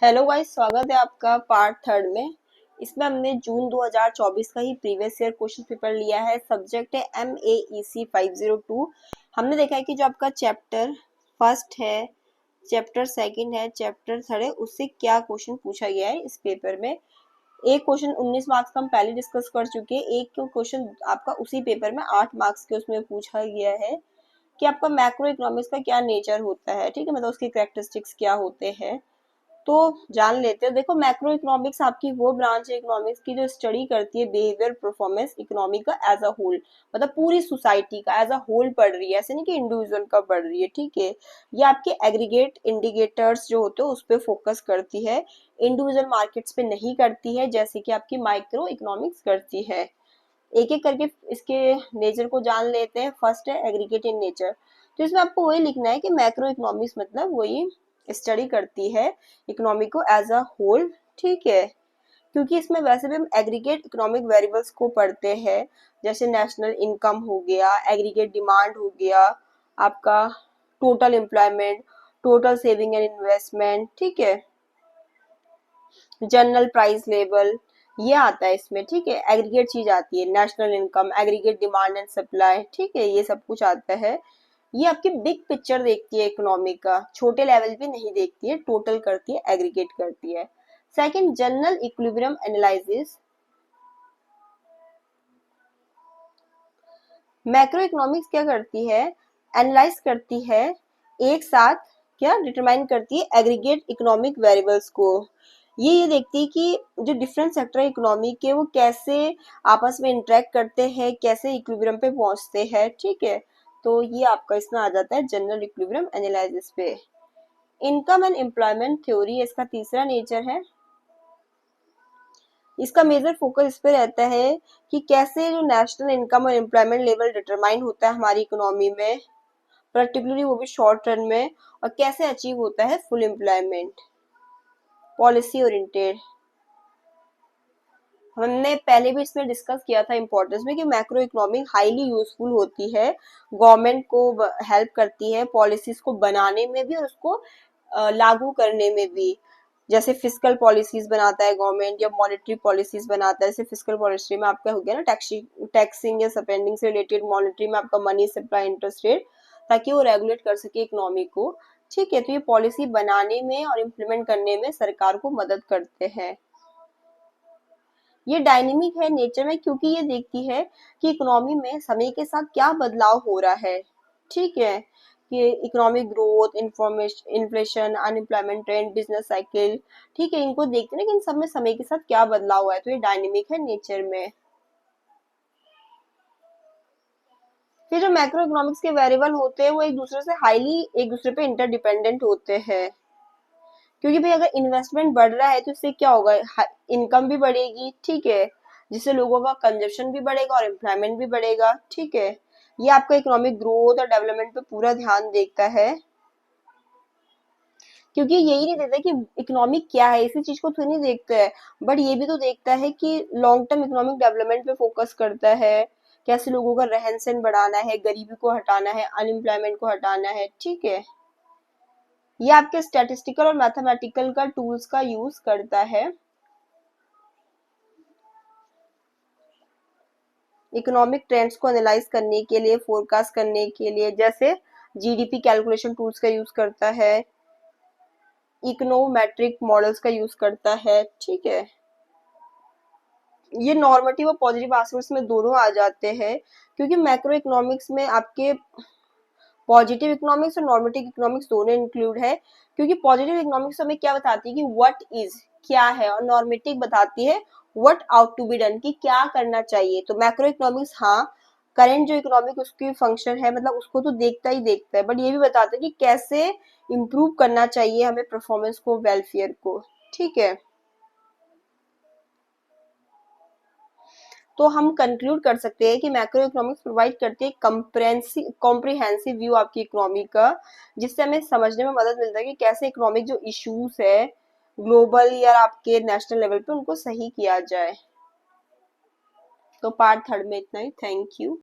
Hello guys, स्वागत है आपका पार्ट थर्ड में। इसमें हमने जून 2024 का ही प्रीवियस ईयर क्वेश्चन पेपर लिया है। सब्जेक्ट है MAEC 502। हमने देखा है कि जो आपका चैप्टर फर्स्ट है, चैप्टर सेकंड है, चैप्टर थर्ड है, उससे क्या क्वेश्चन पूछा गया है इस पेपर में। एक क्वेश्चन 19 मार्क्स का हम पहले डिस्कस कर चुके हैं। एक क्वेश्चन आपका उसी पेपर में 8 मार्क्स के उसमें पूछा गया है कि आपका मैक्रो इकोनॉमिक्स का क्या नेचर होता है। ठीक है, मतलब उसके कैरेक्टरिस्टिक्स क्या होते हैं तो जान लेते हैं। देखो, मैक्रो इकोनॉमिक्स आपकी वो ब्रांच है इकोनॉमिक्स की जो स्टडी करती है बिहेवियर परफॉर्मेंस इकोनॉमी का एज अ होल, मतलब पूरी सोसाइटी का एज अ होल पढ़ रही है, ऐसे नहीं कि इंडिविजुअल का पढ़ रही है। ठीक है, ये आपके एग्रीगेट इंडिकेटर्स जो होते हैं उस पर फोकस करती है, इंडिविजुअल मार्केट्स पे नहीं करती है जैसे कि आपकी माइक्रो इकोनॉमिक्स करती है। एक एक करके इसके नेचर को जान लेते हैं। फर्स्ट है एग्रीगेट इन नेचर, तो इसमें आपको वही लिखना है कि मैक्रो इकोनॉमिक्स मतलब वही स्टडी करती है इकोनॉमी को एज अ होल। ठीक है, क्योंकि इसमें वैसे भी हम एग्रीगेट इकोनॉमिक वेरिएबल्स को पढ़ते हैं, जैसे नेशनल इनकम हो गया, एग्रीगेट डिमांड हो गया, आपका total employment, total saving and investment, ठीक है, जनरल प्राइस लेवल, ये आता है इसमें। ठीक है, एग्रीगेट चीज आती है, national income, aggregate demand and supply, ठीक है, ये सब कुछ आता है। ये आपकी बिग पिक्चर देखती है इकोनॉमी का, छोटे लेवल पे नहीं देखती है, टोटल करती है, एग्रीगेट करती है। Second, general equilibrium analysis. Macro economics क्या करती है, एनालाइज करती है, एक साथ क्या डिटरमाइन करती है एग्रीगेट इकोनॉमिक वेरिएबल्स को। ये देखती है कि जो डिफरेंट सेक्टर है इकोनॉमी के वो कैसे आपस में इंटरेक्ट करते हैं, कैसे इक्विलिब्रियम पे पहुंचते हैं। ठीक है, तो ये आपका इसमें आ जाता है जनरल इक्विलिब्रियम एनालिसिस पे। इनकम एंड एम्प्लॉयमेंट थ्योरी इसका तीसरा नेचर है। इसका मेजर फोकस इस पे रहता है कि कैसे जो नेशनल इनकम और एम्प्लॉयमेंट लेवल डिटरमाइन होता है हमारी इकोनॉमी में, पर्टिकुलरली वो भी शॉर्ट टर्म में, और कैसे अचीव होता है फुल एम्प्लॉयमेंट। पॉलिसी ओरिएंटेड, हमने पहले भी इसमें डिस्कस किया था इंपॉर्टेंस में कि मैक्रो इकोनॉमिक हाईली यूजफुल होती है, गवर्नमेंट को हेल्प करती है पॉलिसीज को बनाने में भी और उसको लागू करने में भी। जैसे फिस्कल पॉलिसीज बनाता है गवर्नमेंट या मॉनेटरी पॉलिसीज बनाता है। जैसे फिस्कल पॉलिसी में आपका हो गया ना टैक्सिंग या स्पेंडिंग से रिलेटेड, मॉनेटरी में आपका मनी सप्लाई इंटरेस्ट रेट, ताकि वो रेगुलेट कर सके इकोनॉमी को। ठीक है, तो ये पॉलिसी बनाने में और इम्प्लीमेंट करने में सरकार को मदद करते हैं। ये डायनेमिक है नेचर में क्योंकि ये देखती है कि इकोनॉमी में समय के साथ क्या बदलाव हो रहा है। ठीक है, कि economic growth, information, inflation, unemployment trend, business cycle, ठीक है, इनको देखते हैं कि इन सब में समय के साथ क्या बदलाव हुआ है, तो ये डायनेमिक है नेचर में। फिर जो मैक्रो इकोनॉमिक्स के वेरिएबल होते हैं वो एक दूसरे से हाईली एक दूसरे पे इंटरडिपेंडेंट होते हैं, क्योंकि भाई अगर इन्वेस्टमेंट बढ़ रहा है तो इससे क्या होगा, इनकम भी बढ़ेगी। ठीक है, जिससे लोगों का कंजप्शन भी बढ़ेगा और एम्प्लॉयमेंट भी बढ़ेगा। ठीक है, ये आपका इकोनॉमिक ग्रोथ और डेवलपमेंट पे पूरा ध्यान देखता है, क्योंकि यही नहीं देखता कि इकोनॉमिक क्या है, इसी चीज को तो नहीं देखता है, बट ये भी तो देखता है कि लॉन्ग टर्म इकोनॉमिक डेवलपमेंट पे फोकस करता है, कैसे लोगों का रहन सहन बढ़ाना है, गरीबी को हटाना है, अनएम्प्लॉयमेंट को हटाना है। ठीक है, ये आपके स्टैटिस्टिकल और मैथमेटिकल का टूल्स का यूज करता है इकोनॉमिक ट्रेंड्स को एनालाइज करने के लिए, फोरकास्ट करने के लिए। जैसे जीडीपी कैलकुलेशन टूल्स का यूज करता है, इकोनोमेट्रिक मॉडल्स का यूज करता है। ठीक है, ये नॉर्मेटिव और पॉजिटिव एस्पेक्ट्स में दोनों आ जाते हैं, क्योंकि मैक्रो इकोनॉमिक्स में आपके पॉजिटिव इकोनॉमिक्स और नॉर्मेटिव इकोनॉमिक्स दोनों इंक्लूड है। क्योंकि पॉजिटिव इकोनॉमिक्स हमें क्या बताती है कि व्हाट इज क्या है, और नॉर्मेटिव बताती है what ought to be done कि क्या करना चाहिए। तो मैक्रो इकोनॉमिक्स हाँ, करंट जो इकोनॉमिक उसकी फंक्शन है मतलब उसको तो देखता ही देखता है, बट ये भी बताता है कि कैसे इम्प्रूव करना चाहिए हमें परफॉर्मेंस को, वेलफेयर को। ठीक है, तो हम कंक्लूड कर सकते हैं कि मैक्रो इकोनॉमिक्स प्रोवाइड करती है कॉम्प्रिहेंसिव व्यू आपकी इकोनॉमी का, जिससे हमें समझने में मदद मिलता है कि कैसे इकोनॉमिक जो इश्यूज है ग्लोबल या आपके नेशनल लेवल पे उनको सही किया जाए। तो पार्ट थर्ड में इतना ही। Thank you.